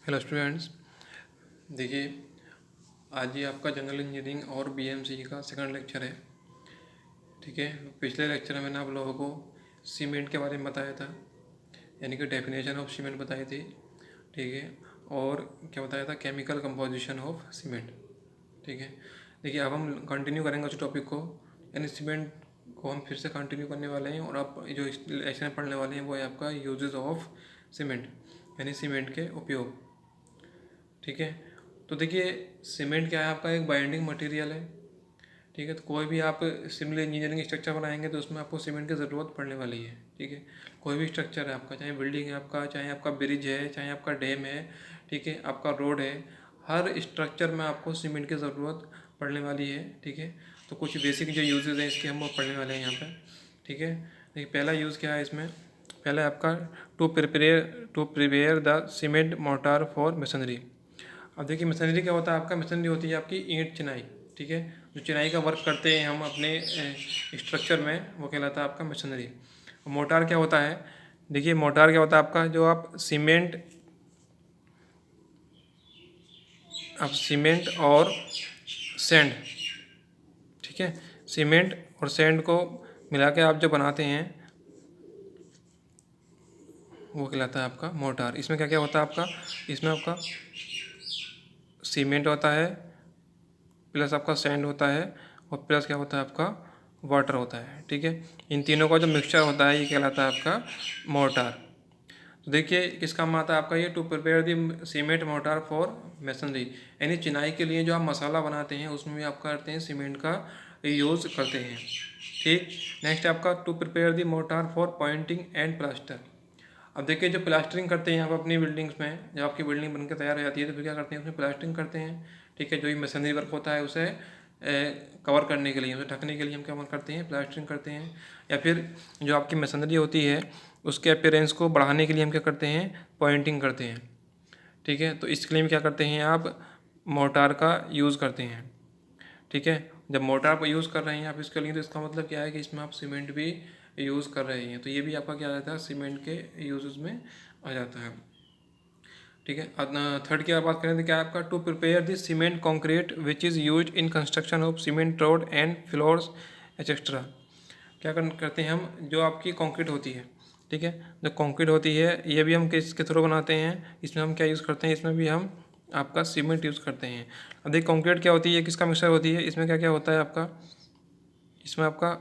Hello students. देखिए, आज ये आपका जनरल इंजीनियरिंग और बीएमसी का सेकंड लेक्चर है। ठीक है, पिछले लेक्चर में मैंने आप लोगों को सीमेंट के बारे में बताया था, यानी कि डेफिनेशन ऑफ सीमेंट बताई थी। ठीक है, और क्या बताया था, केमिकल कंपोजिशन ऑफ सीमेंट। ठीक है, देखिए अब हम कंटिन्यू करेंगे उस टॉपिक को, यानी सीमेंट को हम फिर से कंटिन्यू करने वाले हैं। और आप जो लेक्चर में पढ़ने वाले हैं वो है आपका यूजेस ऑफ सीमेंट, यानी सीमेंट के उपयोग। ठीक है, तो देखिए सीमेंट क्या है, आपका एक बाइंडिंग मटेरियल है। ठीक है, तो कोई भी आप सिविल इंजीनियरिंग स्ट्रक्चर बनाएंगे तो उसमें आपको सीमेंट की ज़रूरत पड़ने वाली है। ठीक है, कोई भी स्ट्रक्चर है आपका, चाहे बिल्डिंग है आपका, चाहे आपका ब्रिज है, चाहे आपका डैम है, ठीक है, आपका रोड है, हर स्ट्रक्चर में आपको सीमेंट की ज़रूरत पड़ने वाली है। ठीक है, तो कुछ बेसिक जो यूजेज हैं इसके हम वो पढ़ने वाले हैं यहाँ पर। ठीक है, देखिए पहला यूज़ क्या है इसमें, पहला आपका to prepare the cement mortar for masonry. अब देखिए मशीनरी क्या होता है, आपका मशीनरी होती है आपकी ईंट चिनाई। ठीक है, जो चिनाई का वर्क करते हैं हम अपने स्ट्रक्चर में, वो कहलाता है आपका मशीनरी। मोटार क्या होता है, देखिए मोटार क्या होता है आपका, जो आप सीमेंट और सैंड, ठीक है, सीमेंट और सैंड को मिला के आप जो बनाते हैं वो कहलाता है आपका मोटार। इसमें क्या क्या होता है आपका, इसमें आपका सीमेंट होता है, प्लस आपका सैंड होता है, और प्लस क्या होता है आपका वाटर होता है। ठीक है, इन तीनों का जो मिक्सचर होता है ये कहलाता है आपका मोर्टार। तो देखिए किस काम में आता है आपका ये, to prepare the cement mortar for masonry, यानी चिनाई के लिए जो आप मसाला बनाते हैं उसमें भी आप करते हैं सीमेंट का यूज़ करते हैं। ठीक, नेक्स्ट आपका to prepare the mortar for pointing and plaster. अब देखिए जो प्लास्टरिंग करते हैं आप अपनी बिल्डिंग्स में, जब आपकी बिल्डिंग बनकर तैयार हो जाती है तो फिर क्या करते हैं, उसमें प्लास्टरिंग करते हैं। ठीक है, जो ये मशीनरी वर्क होता है उसे कवर करने के लिए, उसे ढकने के लिए हम क्या करते हैं, प्लास्टरिंग करते हैं। या फिर जो आपकी मशीनरी होती है उसके अपीयरेंस को बढ़ाने के लिए हम क्या करते हैं, पॉइंटिंग करते हैं। ठीक है, तो इसके लिए क्या करते हैं, आप मोर्टार का यूज़ करते हैं। ठीक है, जब मोटार पर यूज़ कर रहे हैं आप इसके लिए, तो इसका मतलब क्या है कि इसमें आप सीमेंट भी यूज़ कर रहे हैं, तो ये भी आपका क्या आ जाता है, सीमेंट के यूजेस में आ जाता है। ठीक है, थर्ड की बात करें तो क्या है आपका, to prepare the cement concrete which is use in construction of cement road and floors etcetera. क्या करते हैं हम, जो आपकी कंक्रीट होती है, ठीक है, जो कंक्रीट होती है ये भी हम किसके थ्रू बनाते हैं, इसमें हम क्या यूज़ करते हैं, इसमें भी हम आपका सीमेंट यूज़ करते हैं। अब देखिए कंक्रीट क्या होती है, किसका मिक्सचर होती है, इसमें क्या क्या होता है आपका, इसमें आपका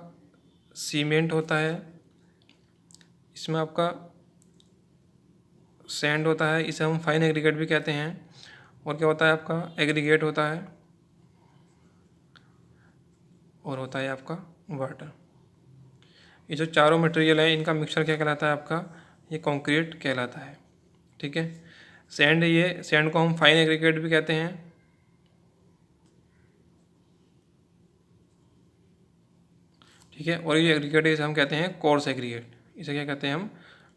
सीमेंट होता है, इसमें आपका सैंड होता है, इसे हम फाइन एग्रीगेट भी कहते हैं, और क्या होता है आपका एग्रीगेट होता है, और होता है आपका वाटर। ये जो चारों मटेरियल है इनका मिक्सचर क्या कहलाता है आपका, ये कंक्रीट कहलाता है। ठीक है, सैंड, ये सैंड को हम फाइन एग्रीगेट भी कहते हैं। ठीक है, और ये एग्रीगेट इसे हम कहते हैं कोर्स एग्रीगेट, इसे क्या कहते हैं हम,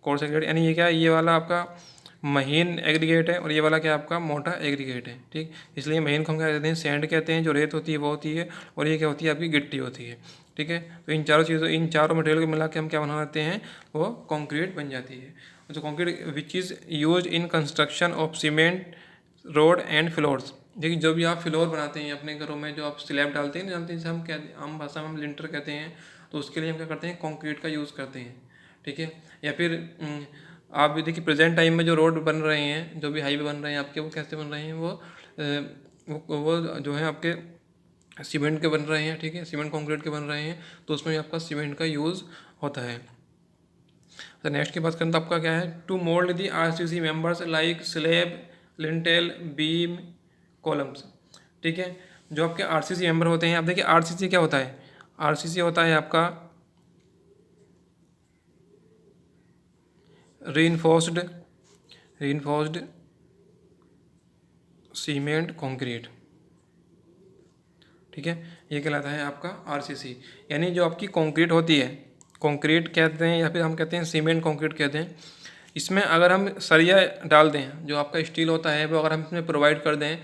कोर्स एग्रीगेट। यानी ये क्या है, ये वाला आपका महीन एग्रीगेट है और ये वाला क्या आपका मोटा एग्रीगेट है। ठीक, इसलिए महीन को हम क्या कहते हैं, सैंड कहते हैं, जो रेत होती है वो होती है, और ये क्या होती है आपकी गिट्टी होती है। ठीक है, तो इन चारों चीज़ों, इन चारों मटेरियल को मिला के हम क्या बना लेते हैं, वो कंक्रीट बन जाती है। जो concrete which is use in construction of cement road and floors. देखिए जो भी आप फ्लोर बनाते हैं अपने घरों में, जो आप स्लैब डालते हैं ना, जानते हैं जैसे हम क्या, आम भाषा में हम लिंटर कहते हैं, तो उसके लिए हम क्या करते हैं, कंक्रीट का यूज़ करते हैं। ठीक है, या फिर आप भी देखिए प्रेजेंट टाइम में जो रोड बन रहे हैं, जो भी हाईवे बन रहे हैं आपके, वो कैसे बन रहे हैं, वो जो है आपके सीमेंट के बन रहे हैं। ठीक है, सीमेंट कंक्रीट के बन रहे हैं, तो उसमें आपका सीमेंट का यूज़ होता है। तो नेक्स्ट की बात करें तो आपका क्या है, to mould the RCC members like slab, lintel, beam, columns. ठीक है, जो आपके आरसीसी मेंबर होते हैं, आप देखिए आरसीसी क्या होता है, आरसीसी होता है आपका रीइंफोर्स्ड सीमेंट कंक्रीट। ठीक है, ये कहलाता है आपका आरसीसी, यानी जो आपकी कंक्रीट होती है, कंक्रीट कहते हैं या फिर हम कहते हैं सीमेंट कंक्रीट कहते हैं। इसमें अगर हम सरिया डाल दें, जो आपका स्टील होता है वो अगर हम इसमें प्रोवाइड कर दें,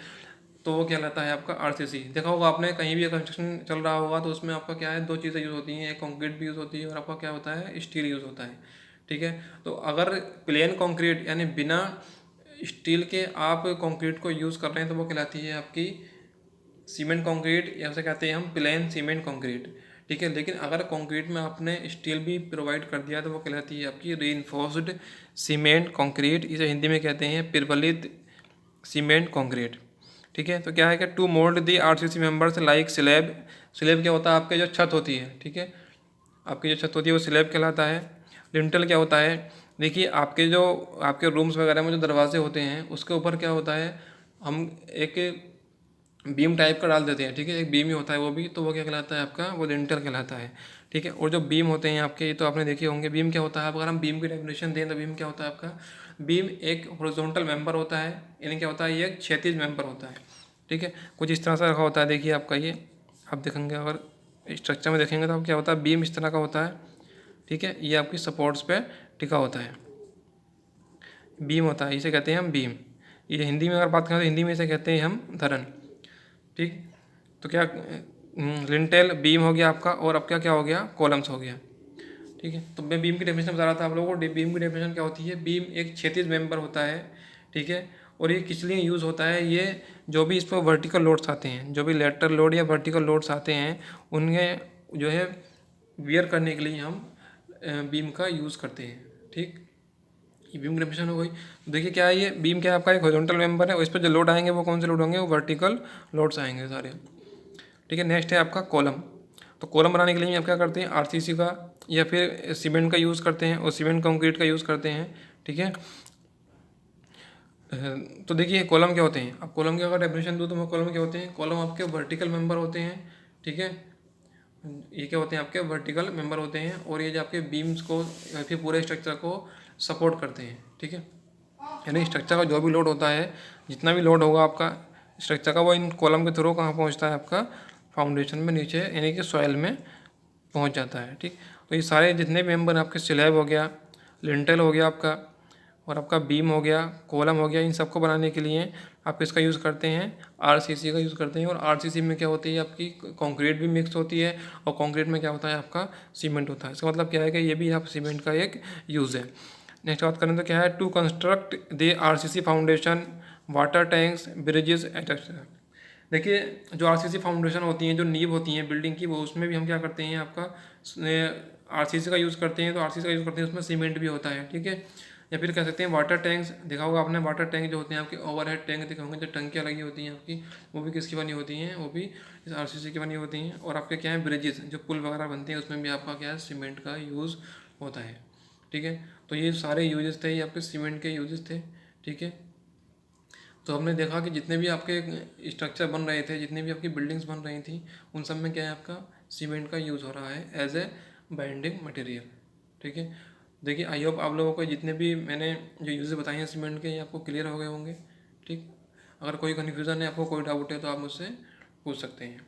तो वो कहलाता है आपका आरसीसी। देखा होगा आपने, कहीं भी कंस्ट्रक्शन चल रहा होगा तो उसमें आपका क्या है, दो चीज़ें यूज़ होती हैं, एक कंक्रीट भी यूज़ होती है और आपका क्या होता है, स्टील यूज़ होता है। ठीक है, तो अगर प्लेन कंक्रीट यानी बिना स्टील के आप कंक्रीट को यूज़ कर रहे हैं तो वो कहलाती है आपकी सीमेंट कंक्रीट, या उसे कहते हैं हम प्लेन सीमेंट कंक्रीट, ठीक है। लेकिन अगर कंक्रीट में आपने स्टील भी प्रोवाइड कर दिया तो वो कहलाती है आपकी रीइंफोर्स्ड सीमेंट कंक्रीट, इसे हिंदी में कहते हैं प्रबलित सीमेंट कंक्रीट, ठीक है। तो क्या है कि to mould the RCC members like slab, slab क्या होता है आपके जो छत होती है, ठीक है, आपकी जो छत होती है वो स्लैब कहलाता है। लिंटल क्या होता है, देखिए आपके रूम्स वगैरह में जो दरवाजे होते हैं उसके ऊपर क्या होता है, हम एक बीम टाइप का डाल देते हैं, ठीक है, एक बीम ही होता है वो भी, तो वो क्या कहलाता है आपका, वो लिंटल कहलाता है, ठीक है। और जो बीम होते हैं आपके, ये तो आपने देखे होंगे, बीम क्या होता है, अगर हम बीम की डेफिनेशन दें तो बीम क्या होता है आपका, बीम एक हॉरिजॉन्टल मेंबर होता है, यानी क्या होता है, ये एक क्षैतिज मेंबर होता है, ठीक है। कुछ इस तरह से रखा होता है, देखिए आपका ये, आप देखेंगे अगर स्ट्रक्चर में देखेंगे तो आप क्या होता है, बीम इस तरह का होता है, ठीक है, ये आपकी सपोर्ट्स पे टिका होता है, बीम होता है, इसे कहते हैं हम बीम। ये हिंदी में अगर बात करें तो हिंदी में इसे कहते हैं हम धरन, ठीक। तो क्या लिंटेल बीम हो गया आपका, और अब क्या हो गया, कॉलम्स हो गया, ठीक है। तो मैं बीम की डेफिनेशन बता रहा था आप लोगों को, बीम की डेफिनेशन क्या होती है, बीम एक क्षैतिज मेंबर होता है, ठीक है। और ये किस लिए यूज़ होता है, ये जो भी इस पर वर्टिकल लोड्स आते हैं, जो भी लेटरल लोड या वर्टिकल लोड्स आते हैं, उन्हें जो है वियर करने के लिए हम बीम का यूज़ करते हैं, ठीक। ये बीम की डेफिनेशन हो गई। तो देखिए क्या है, ये बीम क्या है आपका, एक हॉरिजॉन्टल मेंबर है, और इस पर जो लोड आएंगे वो कौन से लोड होंगे, वो वर्टिकल लोड्स आएंगे सारे, ठीक है। नेक्स्ट है आपका कॉलम। तो कॉलम बनाने के लिए हम क्या करते हैं, आरसीसी का या फिर सीमेंट का यूज़ करते हैं, और सीमेंट कंक्रीट का यूज़ करते हैं, ठीक है। तो देखिए कॉलम क्या होते हैं, अब कॉलम की अगर डेफिनेशन दूँ तो मैं कॉलम क्या होते हैं, कॉलम आपके वर्टिकल मेंबर होते हैं, ठीक है। ये क्या होते हैं, आपके वर्टिकल मेंबर होते हैं, और ये जो आपके बीम्स को या फिर पूरे स्ट्रक्चर को सपोर्ट करते हैं, ठीक है। यानी स्ट्रक्चर का जो भी लोड होता है, जितना भी लोड होगा आपका स्ट्रक्चर का, वो इन कॉलम के थ्रू कहाँ पहुँचता है, आपका फाउंडेशन में नीचे, यानी कि सॉइल में पहुँच जाता है, ठीक। तो ये सारे जितने भी मेंबर आपके स्लैब हो गया, लिंटेल हो गया आपका, और आपका बीम हो गया, कॉलम हो गया, इन सबको बनाने के लिए आप इसका यूज़ करते हैं, आरसीसी का यूज़ करते हैं। और आरसीसी में क्या होती है आपकी, कंक्रीट भी मिक्स होती है, और कंक्रीट में क्या होता है आपका, सीमेंट होता है। इसका मतलब क्या है कि ये भी आप सीमेंट का एक यूज़ है। नेक्स्ट बात करें तो क्या है, to construct the RCC foundation, water tanks, bridges etcetera. देखिए जो आरसीसी फाउंडेशन होती हैं, जो नींव होती हैं बिल्डिंग की, वो उसमें भी हम क्या करते हैं आपका आरसीसी का यूज़ करते हैं। तो आरसीसी का यूज़ करते हैं, उसमें सीमेंट भी होता है, ठीक है। या फिर कह सकते हैं वाटर टैंक्स, देखा होगा आपने, वाटर टैंक जो होते हैं आपके ओवरहेड टैंक देखे होंगे, जो टंकियाँ लगी होती हैं आपकी, वो भी किसकी बनी होती हैं, वो भी इस आरसीसी की बनी होती हैं। और आपके क्या है, ब्रिजेस, जो पुल वगैरह बनते हैं, उसमें भी आपका क्या है, सीमेंट का यूज़ होता है, ठीक है। तो ये सारे यूजेस थे, ये आपके सीमेंट के यूजेस थे, ठीक है। तो हमने देखा कि जितने भी आपके स्ट्रक्चर बन रहे थे, जितनी भी आपकी बिल्डिंग्स बन रही थी, उन सब में क्या है, आपका सीमेंट का यूज़ हो रहा है एज ए बाइंडिंग मटेरियल, ठीक है। देखिए आई होप आप लोगों को जितने भी मैंने जो यूज़ बताए हैं सीमेंट के, ये आपको क्लियर हो गए होंगे, ठीक। अगर कोई कन्फ्यूज़न है, आपको कोई डाउट है तो आप मुझसे पूछ सकते हैं।